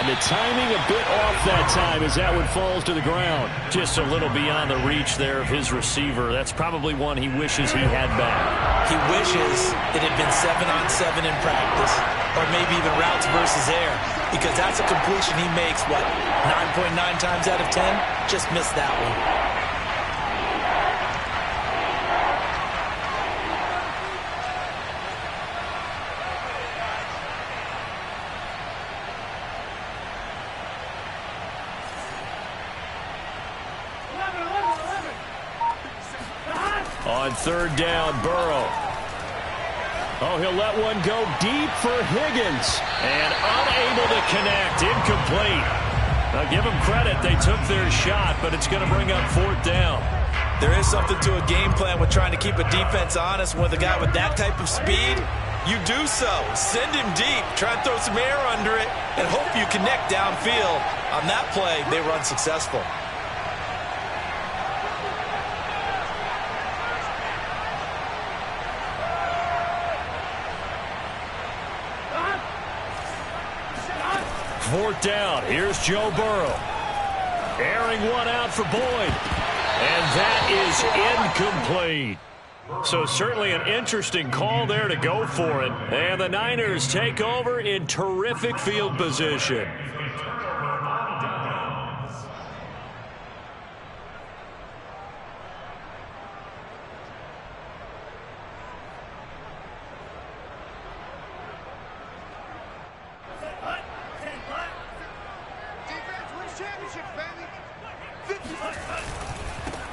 the timing a bit off that time as that one falls to the ground. Just a little beyond the reach there of his receiver. That's probably one he wishes he had back. He wishes it had been 7-on-7 in practice, or maybe even routes versus air, because that's a completion he makes, what, 9.9 times out of 10? Just missed that one. On third down, Burrow. Oh, he'll let one go deep for Higgins. And unable to connect. Incomplete. Now, give them credit. They took their shot, but it's going to bring up fourth down. There is something to a game plan with trying to keep a defense honest. With a guy with that type of speed, you do so. Send him deep. Try and throw some air under it and hope you connect downfield. On that play, they were unsuccessful. Fourth down. Here's Joe Burrow. Airing one out for Boyd. And that is incomplete. So certainly an interesting call there to go for it. And the Niners take over in terrific field position.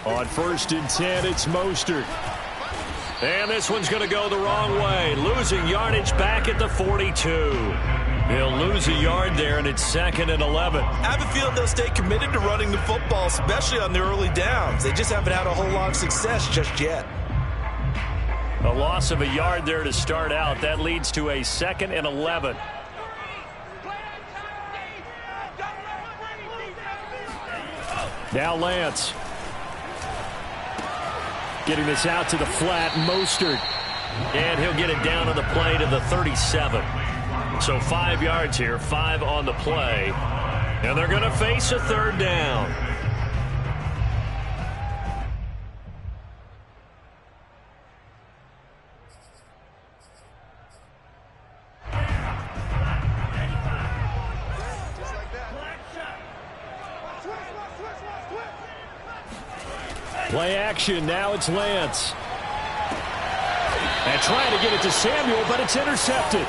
On 1st and 10, it's Mostert. And this one's going to go the wrong way. Losing yardage back at the 42. He'll lose a yard there, and it's 2nd and 11. I have a feeling they'll stay committed to running the football, especially on the early downs. They just haven't had a whole lot of success just yet. A loss of a yard there to start out. That leads to a 2nd and 11. Now Lance. Getting this out to the flat, Mostert. And he'll get it down on the play to the 37. So 5 yards here, 5 on the play. And they're going to face a third down. Play action, now it's Lance. And trying to get it to Samuel, but it's intercepted.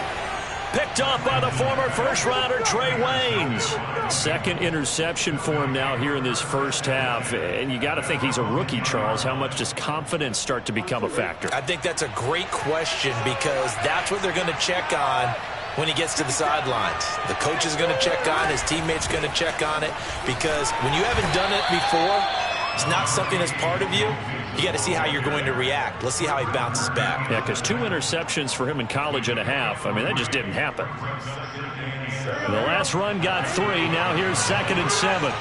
Picked off by the former first-rounder Trey Waynes. 2nd interception for him now here in this first half. And you got to think he's a rookie, Charles. How much does confidence start to become a factor? I think that's a great question because that's what they're going to check on when he gets to the sidelines. The coach is going to check on, his teammates going to check on it, because when you haven't done it before, it's not something that's part of you. You got to see how you're going to react. Let's see how he bounces back. Yeah, because 2 interceptions for him in college and a half. I mean, that just didn't happen. The last run got 3. Now here's 2nd and 7.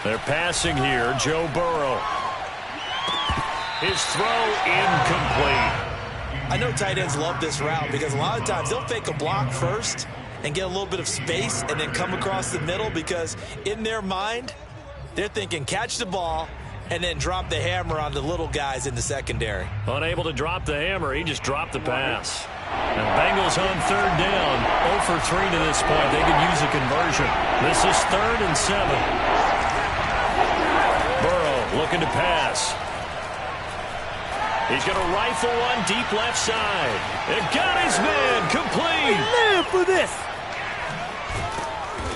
They're passing here. Joe Burrow. His throw incomplete. I know tight ends love this route because a lot of times they'll fake a block first and get a little bit of space and then come across the middle, because in their mind, they're thinking catch the ball and then drop the hammer on the little guys in the secondary. Unable to drop the hammer, he just dropped the pass. And Bengals on third down, 0 for 3 to this point. They could use a conversion. This is 3rd and 7. Burrow looking to pass. He's going to rifle one deep left side. And got his man complete. We live for this.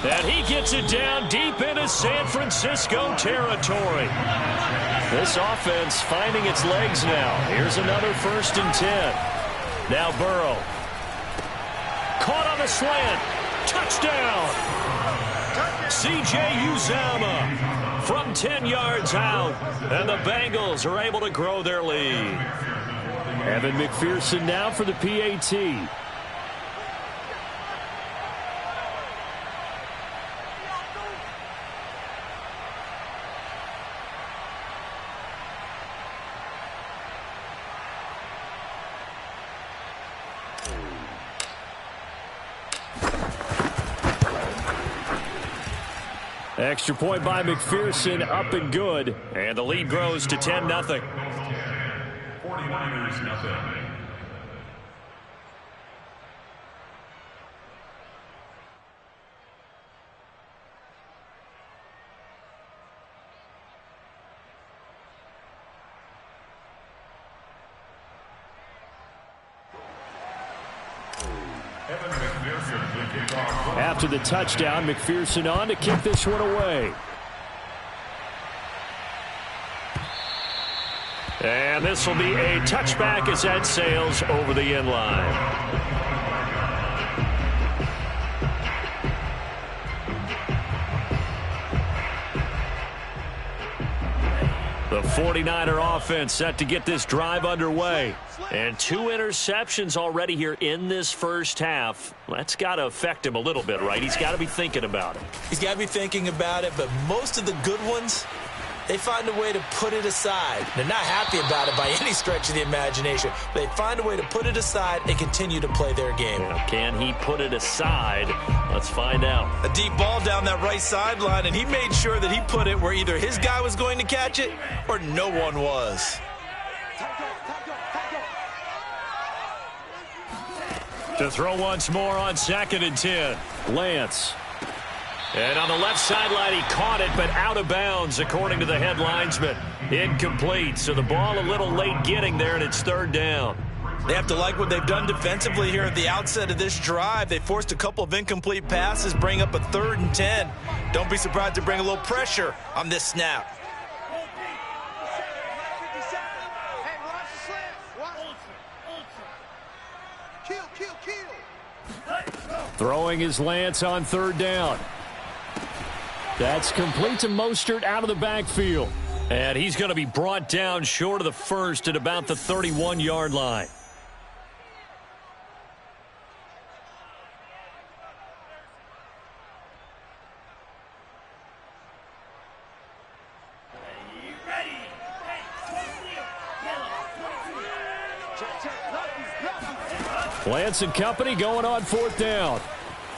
And he gets it down deep into San Francisco territory. This offense finding its legs now. Here's another 1st and 10. Now Burrow. Caught on the slant. Touchdown. C.J. Uzomah from 10 yards out. And the Bengals are able to grow their lead. Evan McPherson now for the PAT. Extra point by McPherson, up and good. And the lead grows to 10-0. 49ers nothing. After the touchdown, McPherson on to kick this one away. And this will be a touchback as that sails over the end line. The 49er offense set to get this drive underway. And 2 interceptions already here in this first half. That's got to affect him a little bit, right? He's got to be thinking about it. He's got to be thinking about it, but most of the good ones, they find a way to put it aside. They're not happy about it by any stretch of the imagination. But they find a way to put it aside and continue to play their game. Now, can he put it aside? Let's find out. A deep ball down that right sideline, and he made sure that he put it where either his guy was going to catch it or no one was. To throw once more on 2nd and 10. Lance. And on the left sideline, he caught it, but out of bounds, according to the head linesman. Incomplete, so the ball a little late getting there, and it's 3rd down. They have to like what they've done defensively here at the outset of this drive. They forced a couple of incomplete passes, bring up a 3rd and 10. Don't be surprised to bring a little pressure on this snap. Throwing his Lance on 3rd down. That's complete to Mostert out of the backfield. And he's going to be brought down short of the first at about the 31-yard line. Lance and company going on 4th down.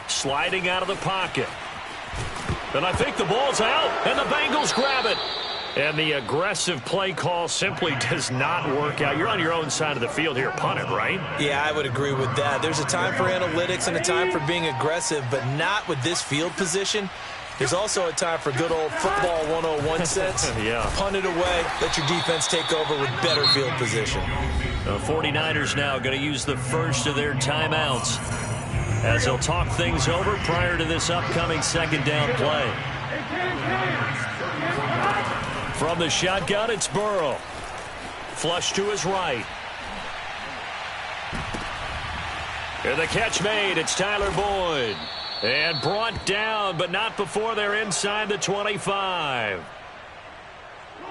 Sliding out of the pocket. And I think the ball's out, and the Bengals grab it. And the aggressive play call simply does not work out. You're on your own side of the field here. Punt it, right? Yeah, I would agree with that. There's a time for analytics and a time for being aggressive, but not with this field position. There's also a time for good old football 101 sense. Yeah. Punt it away. Let your defense take over with better field position. The 49ers now going to use the first of their timeouts as they'll talk things over prior to this upcoming 2nd down play. From the shotgun, it's Burrow. Flush to his right. And the catch made. It's Tyler Boyd. And brought down, but not before they're inside the 25.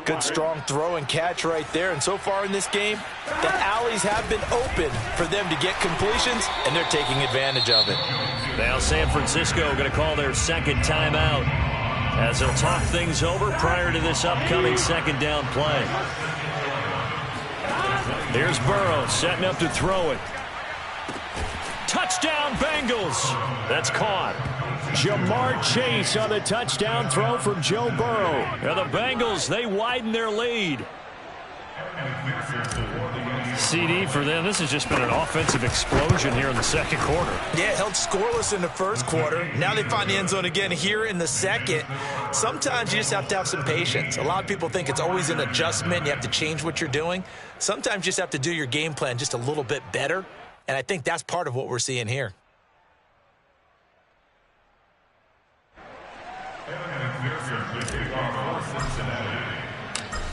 Good, strong throw and catch right there. And so far in this game, the alleys have been open for them to get completions, and they're taking advantage of it. Now San Francisco going to call their 2nd timeout as they'll talk things over prior to this upcoming 2nd down play. Here's Burrow setting up to throw it. Touchdown, Bengals. That's caught. Jamar Chase on the touchdown throw from Joe Burrow. And the Bengals, they widen their lead. CD for them. This has just been an offensive explosion here in the 2nd quarter. Yeah, held scoreless in the 1st quarter. Now they find the end zone again here in the 2nd. Sometimes you just have to have some patience. A lot of people think it's always an adjustment. You have to change what you're doing. Sometimes you just have to do your game plan just a little bit better. And I think that's part of what we're seeing here.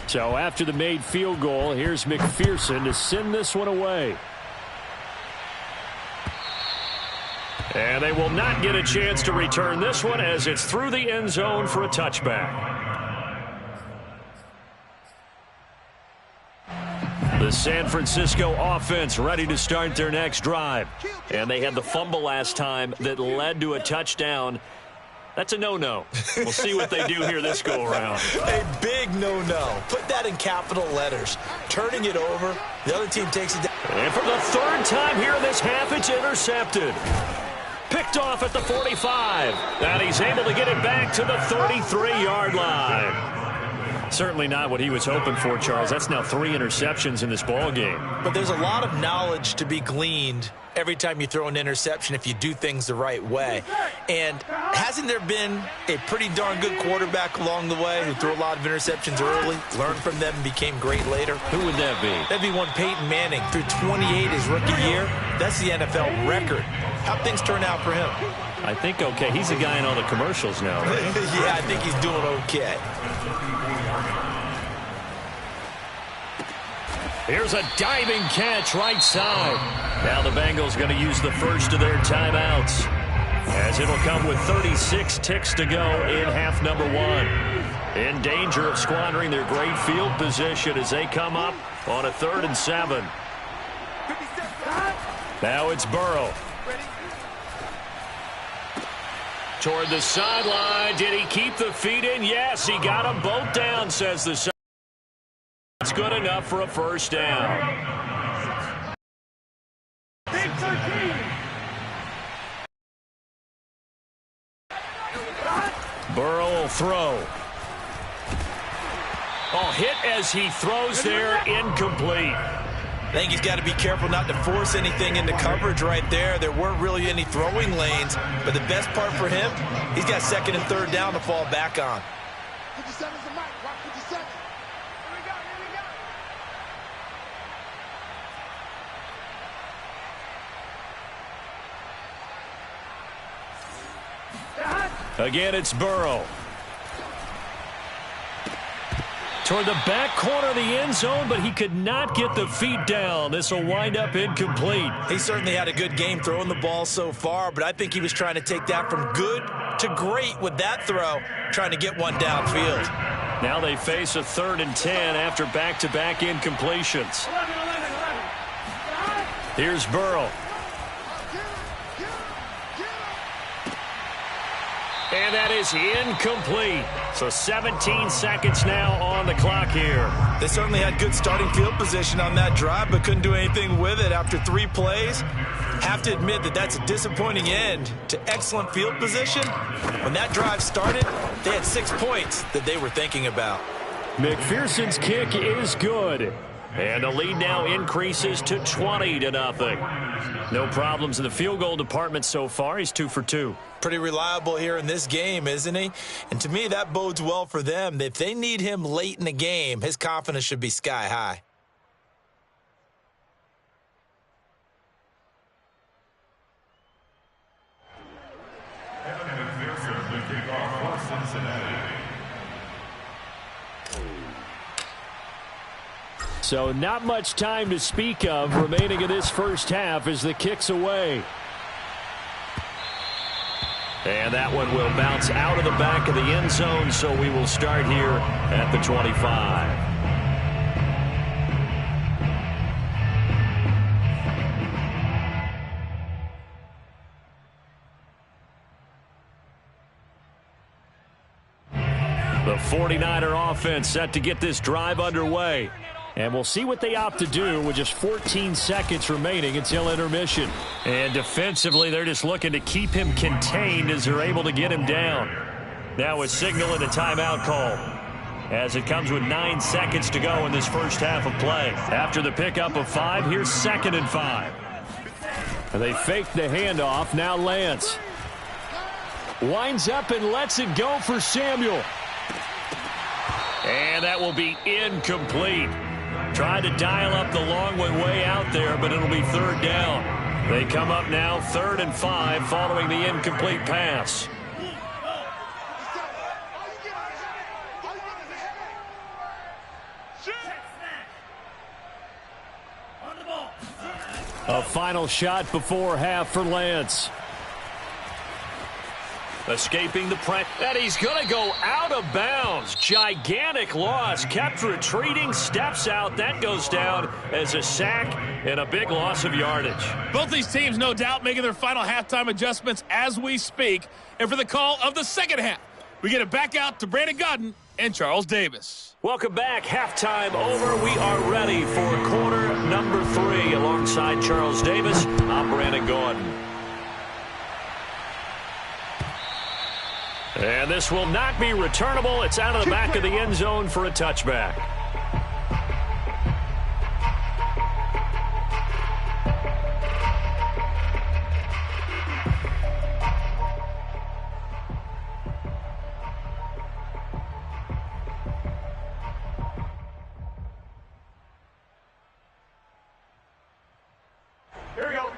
So after the made field goal, here's McPherson to send this one away. And they will not get a chance to return this one as it's through the end zone for a touchback. The San Francisco offense ready to start their next drive. And they had the fumble last time that led to a touchdown. That's a no-no. We'll see what they do here this go-around. A big no-no. Put that in capital letters. Turning it over, the other team takes it down. And for the third time here in this half, it's intercepted. Picked off at the 45. And he's able to get it back to the 33-yard line. Certainly not what he was hoping for, Charles. That's now 3 interceptions in this ball game. But there's a lot of knowledge to be gleaned every time you throw an interception if you do things the right way. And hasn't there been a pretty darn good quarterback along the way who threw a lot of interceptions early, learned from them, and became great later? Who would that be? That'd be one Peyton Manning. Through 28 his rookie year. That's the NFL record. How'd things turn out for him? I think okay. He's a guy in all the commercials now, right? Yeah, I think he's doing okay. Here's a diving catch right side. Now the Bengals going to use the first of their timeouts, as it'll come with 36 ticks to go in half number 1. In danger of squandering their great field position as they come up on a 3rd and 7. Now it's Burrow. Toward the sideline. Did he keep the feet in? Yes, he got them both down, says the side. It's good enough for a first down. Big 13. Burrow will throw. Oh, hit as he throws there, incomplete. I think he's got to be careful not to force anything into coverage right there. There weren't really any throwing lanes, but the best part for him, he's got 2nd and 3rd down to fall back on. 57's the mic. Rock 57. Again, it's Burrow. Toward the back corner of the end zone, but he could not get the feet down. This will wind up incomplete. He certainly had a good game throwing the ball so far, but I think he was trying to take that from good to great with that throw, trying to get one downfield. Now they face a 3rd and 10 after back-to-back incompletions. Here's Burrow. And that is incomplete. So 17 seconds now on the clock here. They certainly had good starting field position on that drive, but couldn't do anything with it after 3 plays. Have to admit that that's a disappointing end to excellent field position. When that drive started, they had 6 points that they were thinking about. McPherson's kick is good. And the lead now increases to 20-0. No problems in the field goal department so far. He's 2 for 2. Pretty reliable here in this game, isn't he? And to me, that bodes well for them. If they need him late in the game, his confidence should be sky high. So not much time to speak of remaining in this first half as the kick's away. And that one will bounce out of the back of the end zone, so we will start here at the 25. The 49er offense set to get this drive underway. And we'll see what they opt to do with just 14 seconds remaining until intermission. And defensively, they're just looking to keep him contained as they're able to get him down. Now a signal and a timeout call, as it comes with 9 seconds to go in this first half of play. After the pickup of 5, here's 2nd and 5. And they fake the handoff. Now Lance winds up and lets it go for Samuel. And that will be incomplete. Tried to dial up the long one way out there, but it'll be 3rd down. They come up now 3rd and 5 following the incomplete pass. A final shot before half for Lance. Escaping the press. And he's going to go out of bounds. Gigantic loss. Kept retreating. Steps out. That goes down as a sack and a big loss of yardage. Both these teams, no doubt, making their final halftime adjustments as we speak. And for the call of the second half, we get it back out to Brandon Godden and Charles Davis. Welcome back. Halftime over. We are ready for quarter number 3. Alongside Charles Davis, I'm Brandon Gordon. And this will not be returnable. It's out of the back of the end zone for a touchback.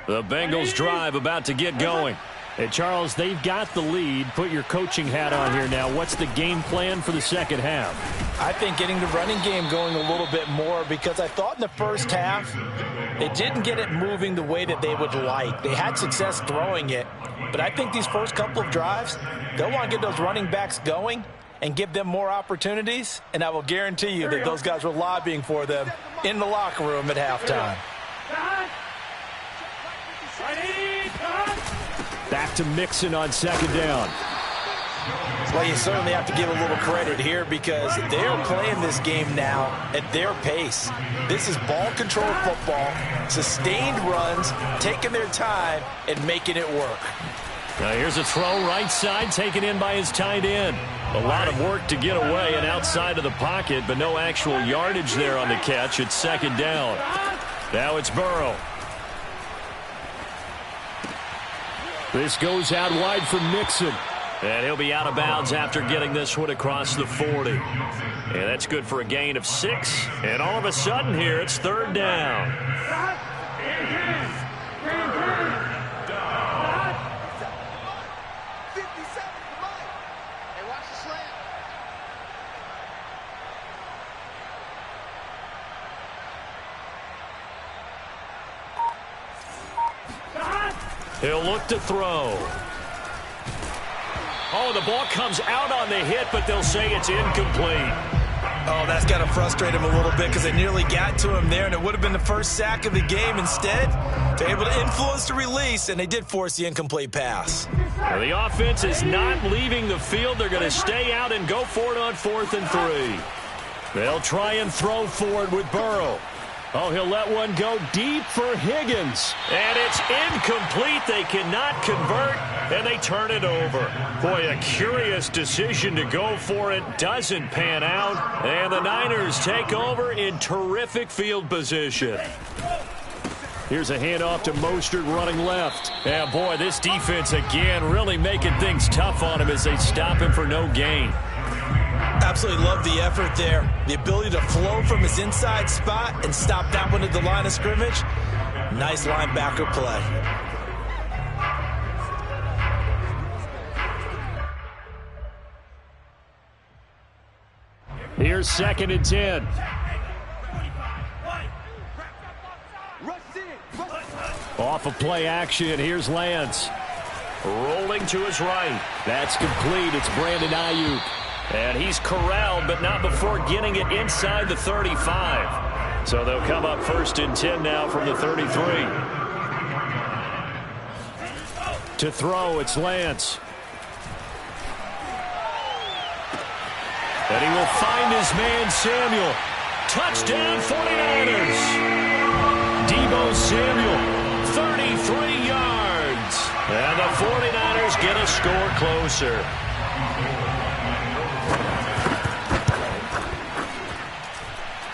The Bengals drive about to get going. And, Charles, they've got the lead. Put your coaching hat on here now. What's the game plan for the second half? I think getting the running game going a little bit more, because I thought in the first half they didn't get it moving the way that they would like. They had success throwing it, but I think these first couple of drives, they'll want to get those running backs going and give them more opportunities, and I will guarantee you that those guys were lobbying for them in the locker room at halftime. Back to Mixon on second down. Well, you certainly have to give a little credit here, because they are playing this game now at their pace. This is ball control football, sustained runs, taking their time and making it work. Now here's a throw right side, taken in by his tight end. A lot of work to get away and outside of the pocket, but no actual yardage there on the catch. It's second down. Now it's Burrow. This goes out wide for Mixon. And he'll be out of bounds after getting this one across the 40. And that's good for a gain of 6. And all of a sudden here, it's third down. 57, come on. Hey, watch the slant. He'll look to throw. Oh, the ball comes out on the hit, but they'll say it's incomplete. Oh, that's got to frustrate him a little bit, because they nearly got to him there, and it would have been the first sack of the game. Instead, they're able to influence the release, and they did force the incomplete pass. Well, the offense is not leaving the field. They're going to stay out and go for it on 4th and 3. They'll try and throw for it with Burrow. Oh, he'll let one go deep for Higgins. And it's incomplete. They cannot convert, and they turn it over. Boy, a curious decision to go for it. Doesn't pan out. And the Niners take over in terrific field position. Here's a handoff to Mostert running left. And, boy, this defense again really making things tough on him as they stop him for no gain. Absolutely love the effort there. The ability to flow from his inside spot and stop that one at the line of scrimmage. Nice linebacker play. Here's 2nd and 10. Off of play action, here's Lance. Rolling to his right. That's complete. It's Brandon Ayuk. And he's corralled, but not before getting it inside the 35. So they'll come up 1st and 10 now from the 33. To throw, it's Lance. And he will find his man, Samuel. Touchdown, 49ers. Deebo Samuel, 33 yards. And the 49ers get a score closer.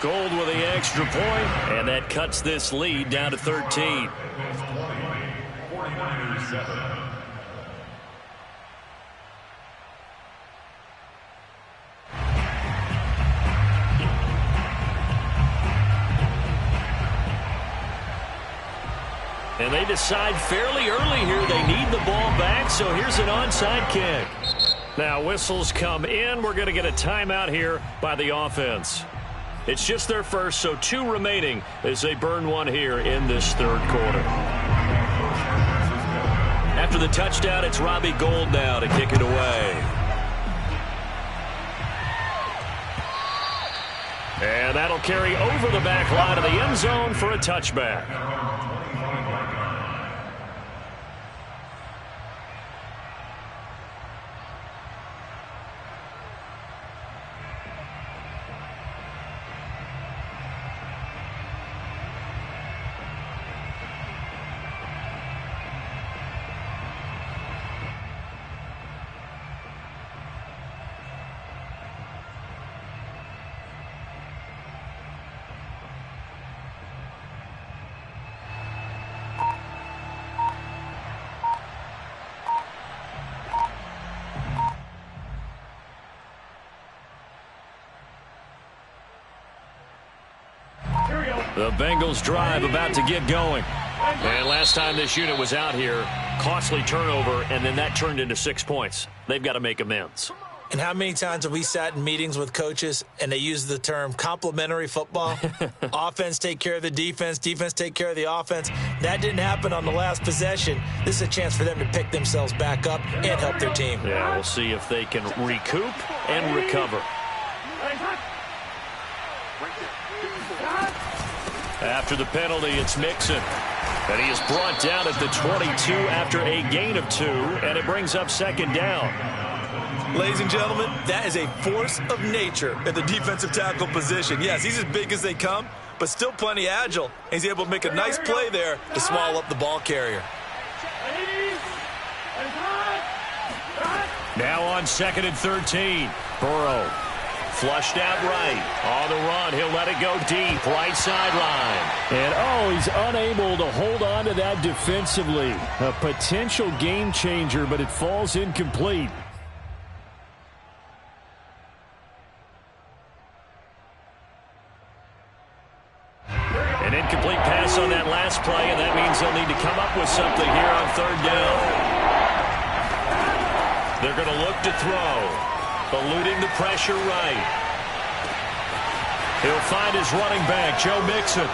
Gold with the extra point, and that cuts this lead down to 13. And they decide fairly early here they need the ball back, so here's an onside kick. Now whistles come in. We're going to get a timeout here by the offense. It's just their first, so 2 remaining as they burn one here in this 3rd quarter. After the touchdown, it's Robbie Gould now to kick it away. And that'll carry over the back line of the end zone for a touchback. The Bengals drive about to get going. And last time this unit was out here, costly turnover, and then that turned into 6 points. They've got to make amends. And how many times have we sat in meetings with coaches and they use the term complementary football? Offense take care of the defense, defense take care of the offense. That didn't happen on the last possession. This is a chance for them to pick themselves back up and help their team. Yeah, we'll see if they can recoup and recover. After the penalty, it's Mixon. And he is brought down at the 22 after a gain of 2, and it brings up second down. Ladies and gentlemen, that is a force of nature at the defensive tackle position. Yes, he's as big as they come, but still plenty agile. He's able to make a nice play there to swallow up the ball carrier. Now on 2nd and 13, Burrow. Flushed out right. On the run, he'll let it go deep. Right sideline. And, he's unable to hold on to that defensively. A potential game changer, but it falls incomplete. An incomplete pass on that last play, and that means they'll need to come up with something here on 3rd down. They're going to look to throw. Eluding the pressure right. He'll find his running back, Joe Mixon.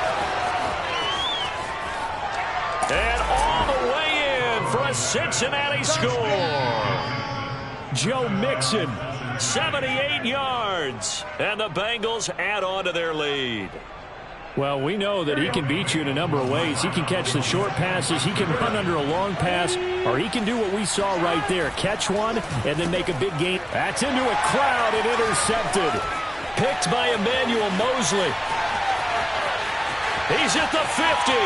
And all the way in for a Cincinnati score. Joe Mixon. 78 yards. And the Bengals add on to their lead. Well, we know that he can beat you in a number of ways. He can catch the short passes, he can run under a long pass, or he can do what we saw right there, catch one and then make a big gain. That's into a crowd and intercepted. Picked by Emmanuel Mosley. He's at the 50,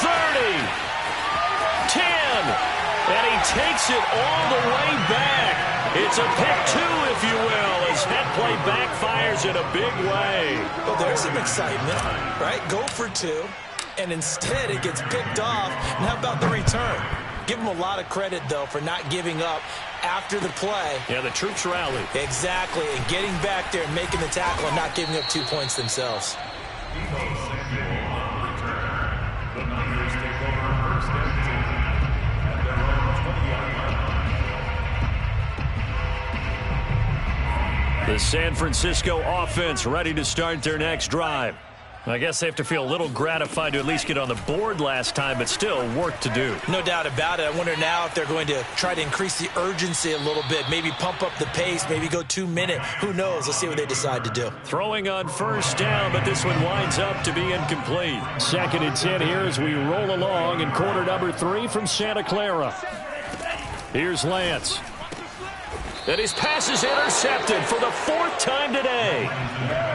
30, 10, and he takes it all the way back. It's a pick 2, if you will, as that play backfires in a big way. Well, there's some excitement, right? Go for 2, and instead it gets picked off. And how about the return? Give him a lot of credit, though, for not giving up after the play. Yeah, the troops rallied. Exactly, and getting back there and making the tackle and not giving up 2 points themselves. The San Francisco offense ready to start their next drive. I guess they have to feel a little gratified to at least get on the board last time, but still work to do. No doubt about it. I wonder now if they're going to try to increase the urgency a little bit, maybe pump up the pace, maybe go 2 minute. Who knows? Let's see what they decide to do. Throwing on 1st down, but this one winds up to be incomplete. 2nd and 10 here as we roll along in quarter number 3 from Santa Clara. Here's Lance. And his pass is intercepted for the 4th time today.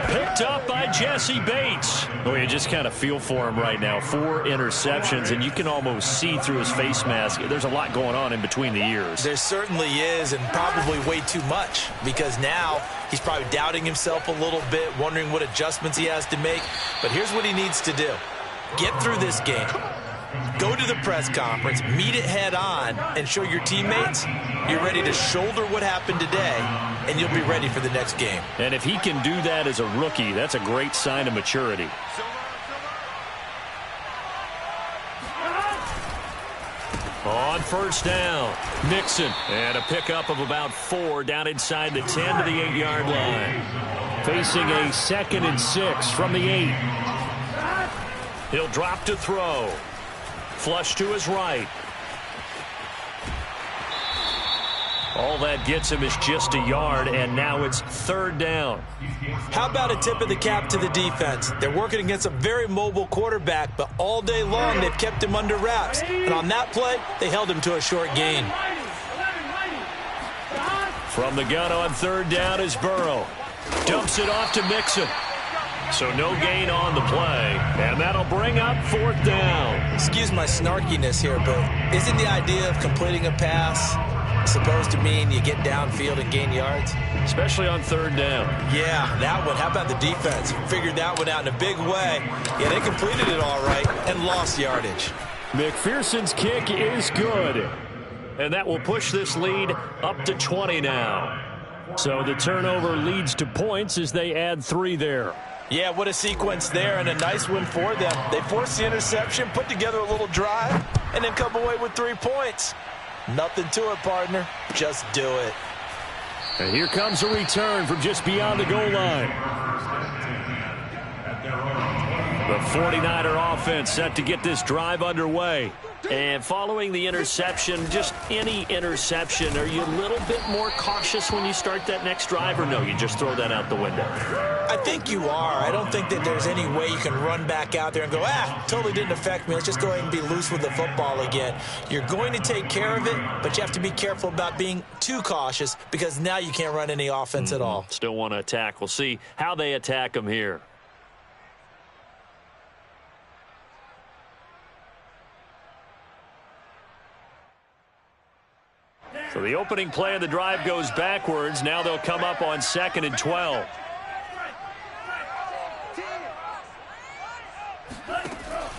Picked up by Jesse Bates. Oh, you just kind of feel for him right now. 4 interceptions, and you can almost see through his face mask. There's a lot going on in between the ears. There certainly is, and probably way too much, because now he's probably doubting himself a little bit, wondering what adjustments he has to make. But here's what he needs to do. Get through this game. Go to the press conference, meet it head on, and show your teammates you're ready to shoulder what happened today, and you'll be ready for the next game. And if he can do that as a rookie, that's a great sign of maturity. On 1st down, Mixon. And a pickup of about 4 down inside the 10 to the 8-yard line. Facing a 2nd and 6 from the 8. He'll drop to throw. Flush to his right. All that gets him is just a yard, and now it's 3rd down. How about a tip of the cap to the defense? They're working against a very mobile quarterback, but all day long they've kept him under wraps. And on that play, they held him to a short gain. From the gun on 3rd down is Burrow. Dumps it off to Mixon. So no gain on the play, and that'll bring up 4th down. Excuse my snarkiness here, but isn't the idea of completing a pass supposed to mean you get downfield and gain yards? Especially on 3rd down. Yeah, that one. How about the defense? Figured that one out in a big way. Yeah, they completed it all right and lost yardage. McPherson's kick is good. And that will push this lead up to 20 now. So the turnover leads to points as they add 3 there. Yeah, what a sequence there, and a nice win for them. They forced the interception, put together a little drive, and then come away with 3 points. Nothing to it, partner. Just do it. And here comes a return from just beyond the goal line. The 49er offense set to get this drive underway. And following the interception, just any interception, are you a little bit more cautious when you start that next drive, or no, you just throw that out the window? I think you are. I don't think that there's any way you can run back out there and go, totally didn't affect me. Let's just go ahead and be loose with the football again. You're going to take care of it, but you have to be careful about being too cautious because now you can't run any offense at all. Still want to attack. We'll see how they attack them here. So the opening play of the drive goes backwards. Now they'll come up on 2nd and 12.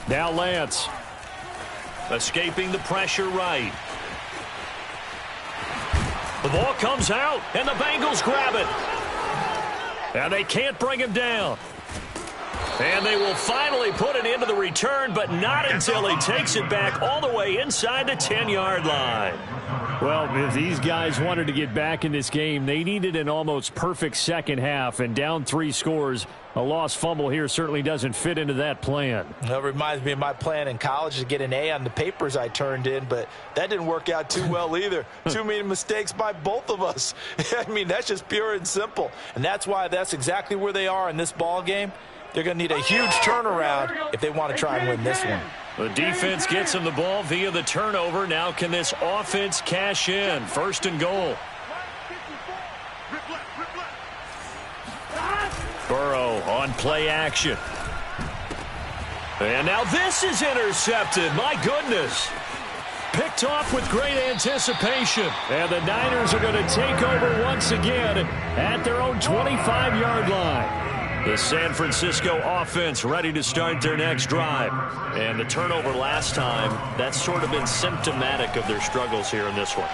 Now Lance. Escaping the pressure right. The ball comes out, and the Bengals grab it. And they can't bring him down. And they will finally put it into the return, but not until he takes it back all the way inside the 10-yard line. Well, if these guys wanted to get back in this game, they needed an almost perfect second half, and down 3 scores. A lost fumble here certainly doesn't fit into that plan. That reminds me of my plan in college to get an A on the papers I turned in, but that didn't work out too well either. Too many mistakes by both of us. I mean, that's just pure and simple. And that's why that's exactly where they are in this ball game. They're going to need a huge turnaround if they want to try and win this one. The defense gets him the ball via the turnover. Now can this offense cash in? 1st and goal. Burrow on play action. And now this is intercepted. My goodness. Picked off with great anticipation. And the Niners are going to take over once again at their own 25-yard line. The San Francisco offense ready to start their next drive. And the turnover last time, that's sort of been symptomatic of their struggles here in this one.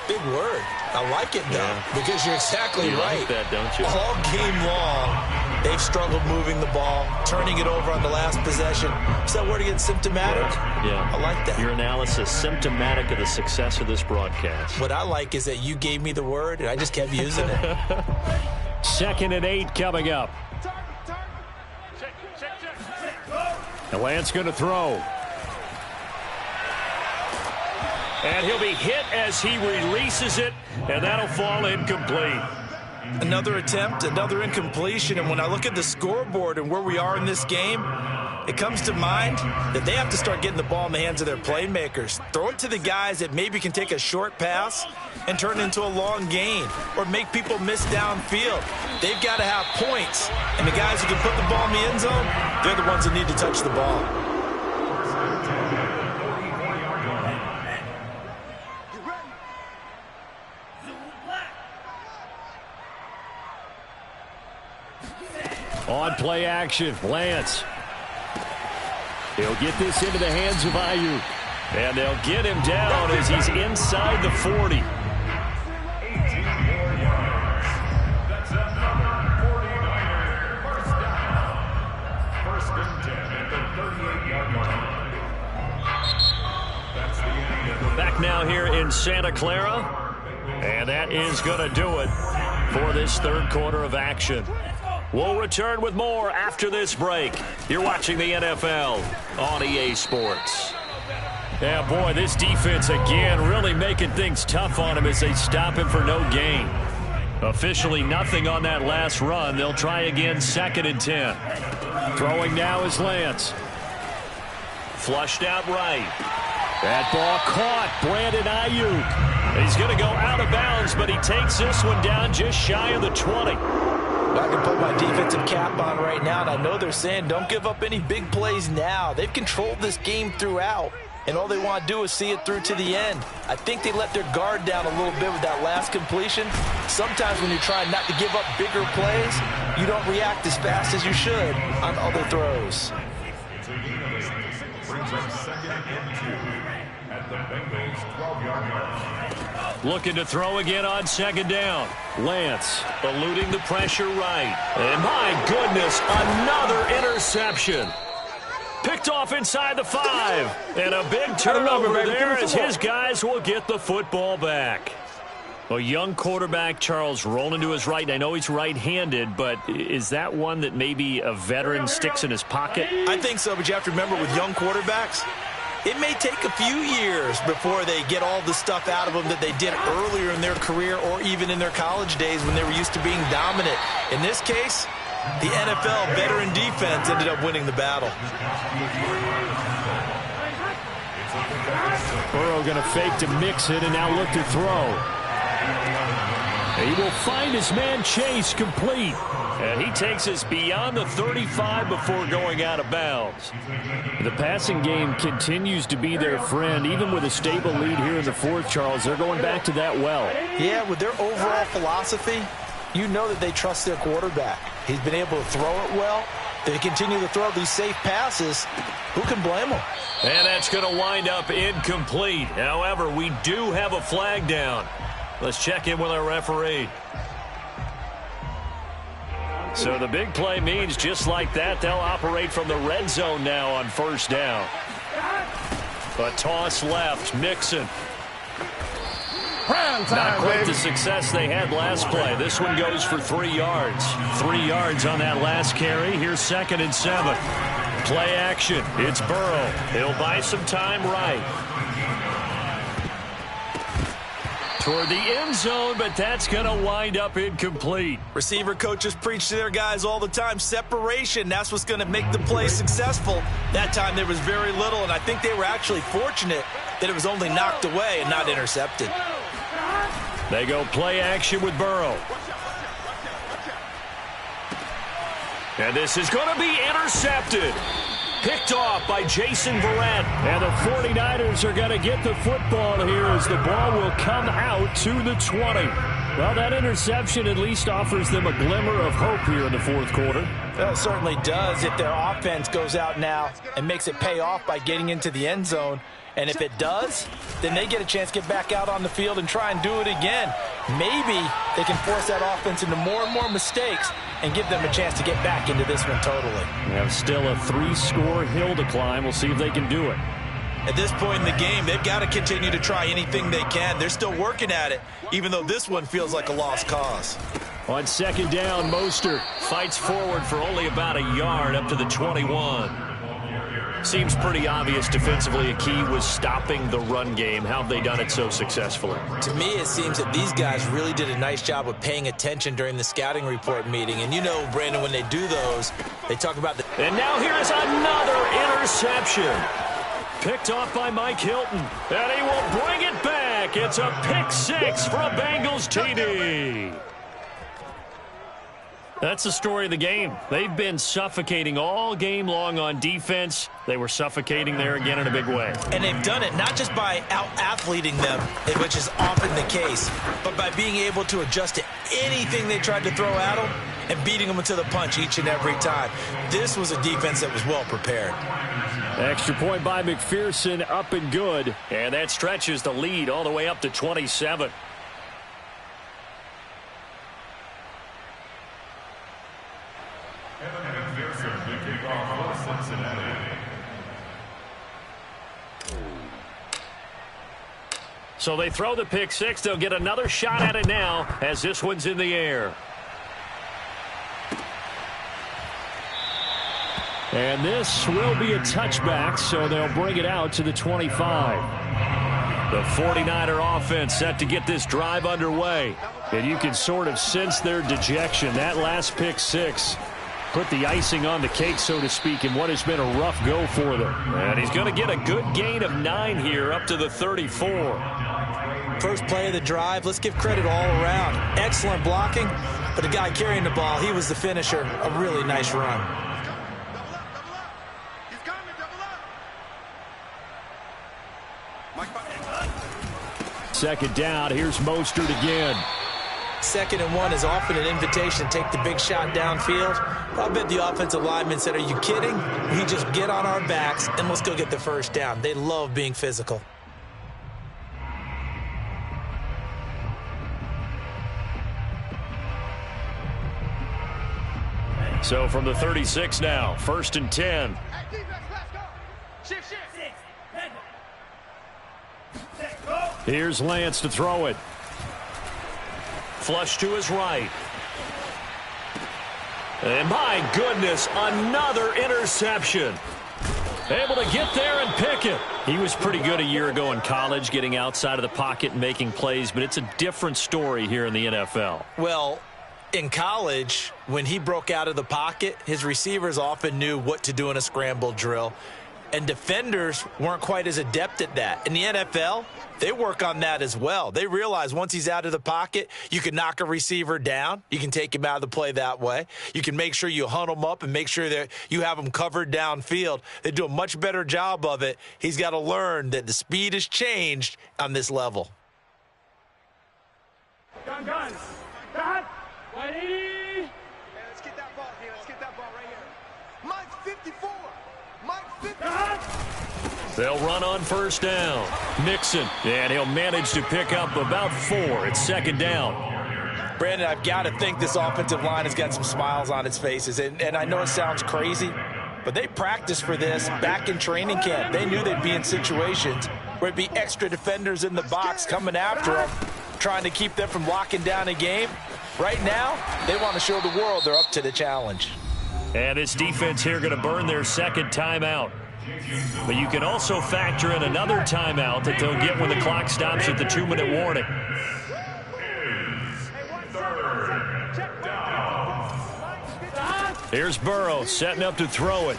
Big word. I like it, though, because you're exactly right. Like that, don't you? All game long, they've struggled moving the ball, turning it over on the last possession. Is that word again, symptomatic? Yeah. I like that. Your analysis, symptomatic of the success of this broadcast. What I like is that you gave me the word, and I just kept using it. 2nd and 8 coming up. And Lance going to throw. And he'll be hit as he releases it, and that'll fall incomplete. Another attempt, another incompletion, and when I look at the scoreboard and where we are in this game, it comes to mind that they have to start getting the ball in the hands of their playmakers. Throw it to the guys that maybe can take a short pass and turn it into a long gain or make people miss downfield. They've got to have points, and the guys who can put the ball in the end zone, they're the ones that need to touch the ball. On play action, Lance. He'll get this into the hands of Ayuk. And they'll get him down as he's inside the 40. Back now here in Santa Clara. And that is going to do it for this 3rd quarter of action. We'll return with more after this break. You're watching the NFL on EA Sports. Yeah, boy, this defense again really making things tough on him as they stop him for no gain. Officially nothing on that last run. They'll try again 2nd and 10. Throwing now is Lance. Flushed out right. That ball caught. Brandon Ayuk. He's going to go out of bounds, but he takes this one down just shy of the 20. I can put my defensive cap on right now, and I know they're saying don't give up any big plays now. They've controlled this game throughout, and all they want to do is see it through to the end. I think they let their guard down a little bit with that last completion. Sometimes when you're trying not to give up bigger plays, you don't react as fast as you should on other throws. Looking to throw again on 2nd down. Lance eluding the pressure right. And my goodness, another interception. Picked off inside the 5. And a big turnover there as his guys will get the football back. A young quarterback, Charles, rolling to his right. And I know he's right-handed, but is that one that maybe a veteran sticks in his pocket? I think so, but you have to remember with young quarterbacks, it may take a few years before they get all the stuff out of them that they did earlier in their career or even in their college days when they were used to being dominant. In this case, the NFL veteran defense ended up winning the battle. Burrow going to fake to mix it and now look to throw. He will find his man Chase complete. And he takes us beyond the 35 before going out of bounds. The passing game continues to be their friend. Even with a stable lead here in the 4th, Charles, they're going back to that well. Yeah, with their overall philosophy, you know that they trust their quarterback. He's been able to throw it well. They continue to throw these safe passes. Who can blame them? And that's going to wind up incomplete. However, we do have a flag down. Let's check in with our referee. So the big play means just like that, they'll operate from the red zone now on 1st down. A toss left, Mixon. Not quite the success they had last play. This one goes for 3 yards. 3 yards on that last carry. Here's 2nd and 7. Play action. It's Burrow. He'll buy some time right. Toward the end zone, but that's going to wind up incomplete. Receiver coaches preach to their guys all the time. Separation, that's what's going to make the play successful. That time there was very little, and I think they were actually fortunate that it was only knocked away and not intercepted. They go play action with Burrow. And this is going to be intercepted. Picked off by Jason Verrett. And the 49ers are going to get the football here as the ball will come out to the 20. Well, that interception at least offers them a glimmer of hope here in the 4th quarter. Well, it certainly does if their offense goes out now and makes it pay off by getting into the end zone. And if it does, then they get a chance to get back out on the field and try and do it again. Maybe they can force that offense into more and more mistakes and give them a chance to get back into this one totally. We have still a 3-score hill to climb. We'll see if they can do it. At this point in the game, they've got to continue to try anything they can. They're still working at it, even though this one feels like a lost cause. On 2nd down, Mostert Fights forward for only about a yard up to the 21. Seems pretty obvious defensively a key was stopping the run game. How have they done it so successfully? To me, it seems that these guys really did a nice job of paying attention during the scouting report meeting. And you know, Brandon, when they do those, they talk about the... And now here's another interception. Picked off by Mike Hilton. And he will bring it back. It's a pick 6 for a Bengals TD. That's the story of the game. They've been suffocating all game long on defense. They were suffocating there again in a big way. And they've done it not just by out-athleting them, which is often the case, but by being able to adjust to anything they tried to throw at them and beating them to the punch each and every time. This was a defense that was well prepared. Extra point by McPherson, up and good. And that stretches the lead all the way up to 27. So they throw the pick 6. They'll get another shot at it now as this one's in the air. And this will be a touchback, so they'll bring it out to the 25. The 49er offense set to get this drive underway. And you can sort of sense their dejection. That last pick six put the icing on the cake, so to speak, in what has been a rough go for them. And he's going to get a good gain of 9 here up to the 34. First play of the drive, let's give credit all around. Excellent blocking, but the guy carrying the ball, he was the finisher. A really nice run. Second down, here's Mostert again. 2nd and 1 is often an invitation to take the big shot downfield. I bet the offensive lineman said, are you kidding? We just get on our backs and let's go get the first down. They love being physical. So from the 36 now, 1st and 10. Here's Lance to throw it. Flush to his right. And my goodness, another interception. Able to get there and pick it. He was pretty good a year ago in college, getting outside of the pocket and making plays, but it's a different story here in the NFL. Well, in college, when he broke out of the pocket, his receivers often knew what to do in a scramble drill, and defenders weren't quite as adept at that. In the NFL, they work on that as well. They realize once he's out of the pocket, you can knock a receiver down. You can take him out of the play that way. You can make sure you hunt him up and make sure that you have him covered downfield. They do a much better job of it. He's got to learn that the speed has changed on this level. Guns. Gun. Ready? Hey, let's get that ball here. Let's get that ball right here. Mike 54. Mike 54. They'll run on 1st down. Mixon, and he'll manage to pick up about 4. It's 2nd down. Brandon, I've got to think this offensive line has got some smiles on its faces. And I know it sounds crazy, but they practiced for this back in training camp. They knew they'd be in situations where it'd be extra defenders in the box coming after them, trying to keep them from locking down a game. Right now, they want to show the world they're up to the challenge. And this defense here going to burn their 2nd timeout. But you can also factor in another timeout that they'll get when the clock stops at the 2-minute warning. Here's Burrow setting up to throw it.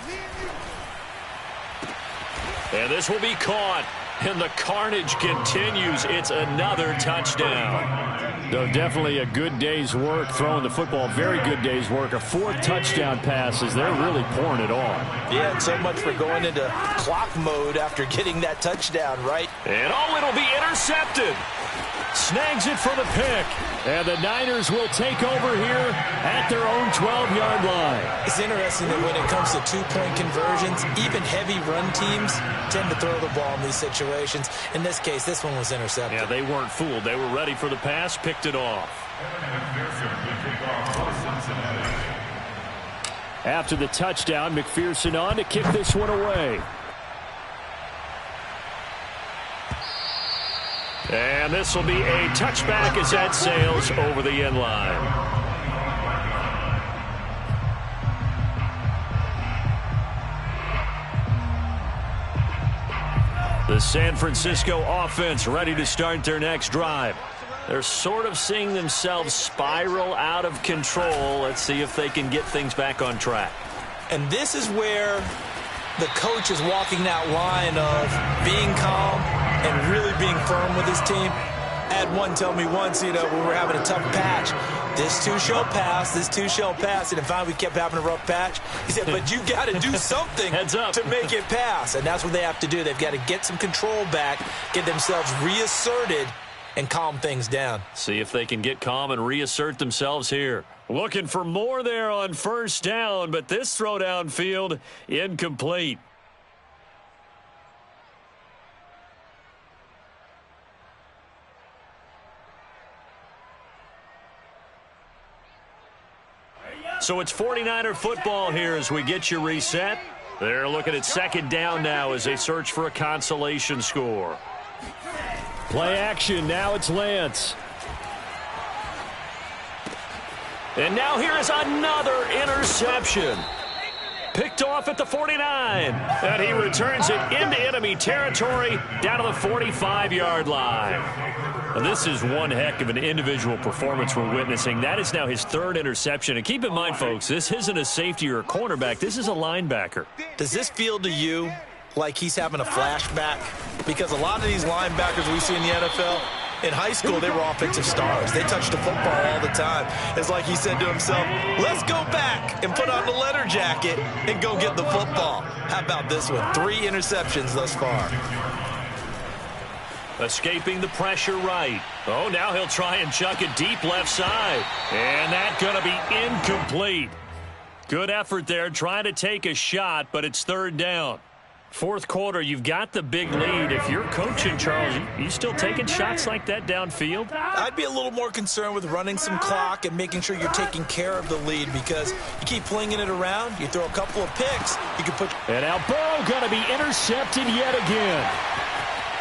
And this will be caught. And the carnage continues. It's another touchdown. So definitely a good day's work throwing the football. Very good day's work. A 4th touchdown pass as they're really pouring it on. Yeah, and so much for going into clock mode after getting that touchdown, right? And it'll be intercepted. Snags it for the pick. And the Niners will take over here at their own 12-yard line. It's interesting that when it comes to two-point conversions, even heavy run teams tend to throw the ball in these situations. In this case, this one was intercepted. Yeah, they weren't fooled. They were ready for the pass, picked it off. After the touchdown, McPherson on to kick this one away. And this will be a touchback as that sails over the end line. The San Francisco offense ready to start their next drive. They're sort of seeing themselves spiral out of control. Let's see if they can get things back on track. And this is where the coach is walking that line of being calm and really being firm with his team. I had one tell me once, when we were having a tough patch, this too shall pass, this too shall pass. And finally we kept having a rough patch. He said, but you got to do something Heads up. to make it pass. And that's what they have to do. They've got to get some control back, get themselves reasserted, and calm things down. See if they can get calm and reassert themselves here. Looking for more there on 1st down, but this throw downfield incomplete. So it's 49er football here as we get you reset. They're looking at 2nd down now as they search for a consolation score. Play action. Now it's Lance. And now here is another interception. Picked off at the 49. And he returns it into enemy territory down to the 45-yard line. And this is one heck of an individual performance we're witnessing. That is now his third interception. And keep in mind, folks, this isn't a safety or a cornerback. This is a linebacker. Does this feel to you like he's having a flashback? Because a lot of these linebackers we see in the NFL, in high school, they were offensive stars. They touched the football all the time. It's like he said to himself, let's go back and put on the leather jacket and go get the football. How about this one? 3 interceptions thus far. Escaping the pressure right. Oh, now he'll try and chuck it deep left side. And that's going to be incomplete. Good effort there trying to take a shot, but it's third down. Fourth quarter, you've got the big lead. If you're coaching, Charles, you still taking shots like that downfield? I'd be a little more concerned with running some clock and making sure you're taking care of the lead, because you keep flinging it around, you throw a couple of picks, you can put... And now Burrow going to be intercepted yet again.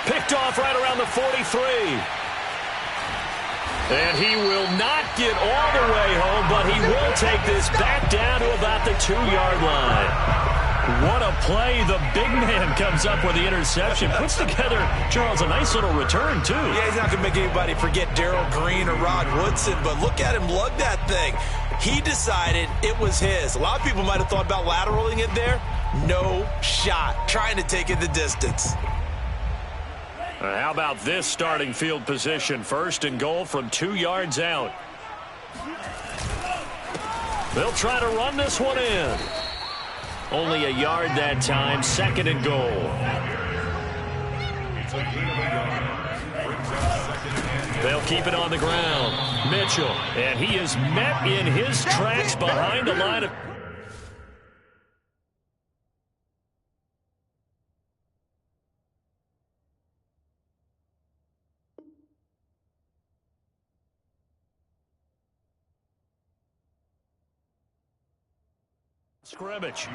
Picked off right around the 43. And he will not get all the way home, but he will take this back down to about the 2-yard line. What a play. The big man comes up with the interception. Puts together, Charles, a nice little return, too. Yeah, he's not going to make anybody forget Darrell Green or Rod Woodson, but look at him lug that thing. He decided it was his. A lot of people might have thought about lateraling it there. No shot. Trying to take it the distance. How about this starting field position? First and goal from 2 yards out. They'll try to run this one in. Only a yard that time, second and goal. They'll keep it on the ground. Mitchell, and he is met in his tracks behind the line of... scrimmage.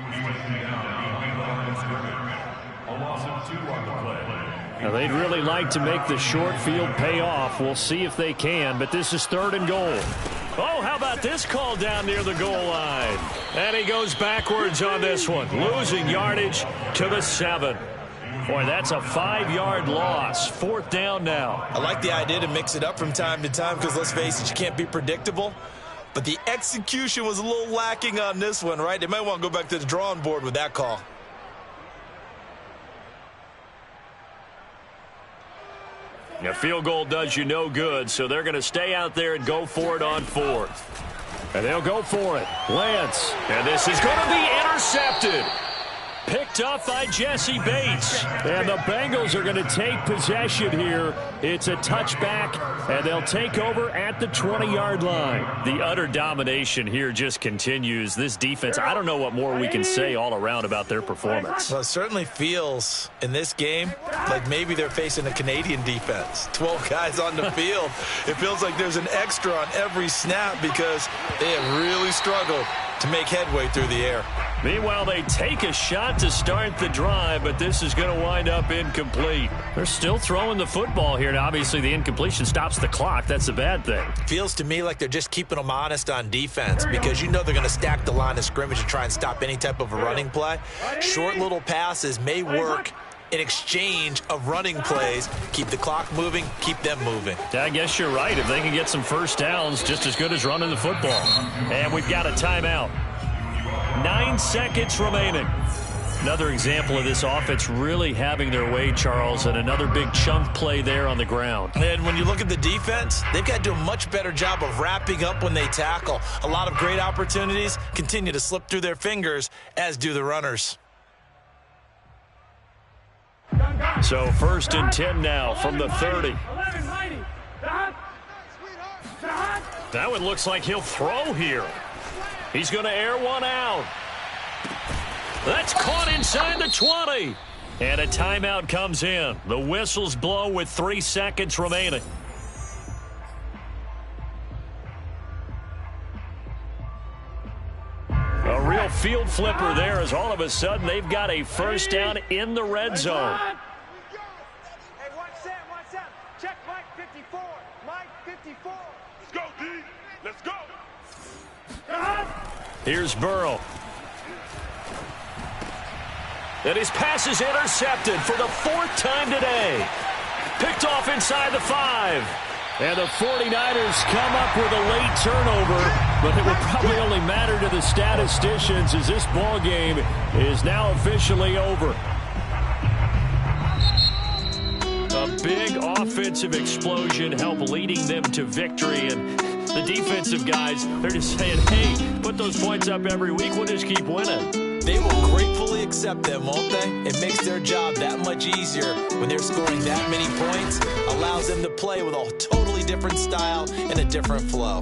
Now, they'd really like to make the short field pay off. We'll see if they can, but this is third and goal. Oh, how about this call down near the goal line? And he goes backwards on this one, losing yardage to the 7. Boy, that's a 5-yard loss. Fourth down now. I like the idea to mix it up from time to time, because let's face it, you can't be predictable. But the execution was a little lacking on this one, right? They might want to go back to the drawing board with that call. A field goal does you no good, so they're going to stay out there and go for it on fourth. And they'll go for it. Lance. And this is going to be intercepted. Picked up by Jesse Bates. And the Bengals are going to take possession here. It's a touchback, and they'll take over at the 20-yard line. The utter domination here just continues. This defense, I don't know what more we can say all around about their performance. Well, it certainly feels in this game like maybe they're facing a Canadian defense. 12 guys on the field. It feels like there's an extra on every snap because they have really struggled to make headway through the air. Meanwhile, they take a shot to start the drive, but this is going to wind up incomplete. They're still throwing the football here, and obviously the incompletion stops the clock. That's a bad thing. Feels to me like they're just keeping them honest on defense, because you know they're going to stack the line of scrimmage and try and stop any type of a running play. Short little passes may work in exchange of running plays. Keep the clock moving, keep them moving. I guess you're right. If they can get some first downs, just as good as running the football. And we've got a timeout. 9 seconds remaining. Another example of this offense really having their way, Charles, and another big chunk play there on the ground. And when you look at the defense, they've got to do a much better job of wrapping up when they tackle. A lot of great opportunities continue to slip through their fingers, as do the runners. So first and 10 now from the 30. That one looks like he'll throw here. He's going to air one out. That's caught inside the 20. And a timeout comes in. The whistles blow with 3 seconds remaining. A real field flipper there, as all of a sudden they've got a first down in the red zone. Hey, watch Sam. Check Mike 54. Mike 54. Let's go, D. Let's go. Here's Burrow. And his pass is intercepted for the 4th time today. Picked off inside the 5. And the 49ers come up with a late turnover, but it will probably only matter to the statisticians as this ball game is now officially over. A big offensive explosion helped leading them to victory, and the defensive guys, they're just saying, hey, put those points up every week, we'll just keep winning. They will gratefully accept them, won't they? It makes their job that much easier when they're scoring that many points. Allows them to play with a totally different style and a different flow.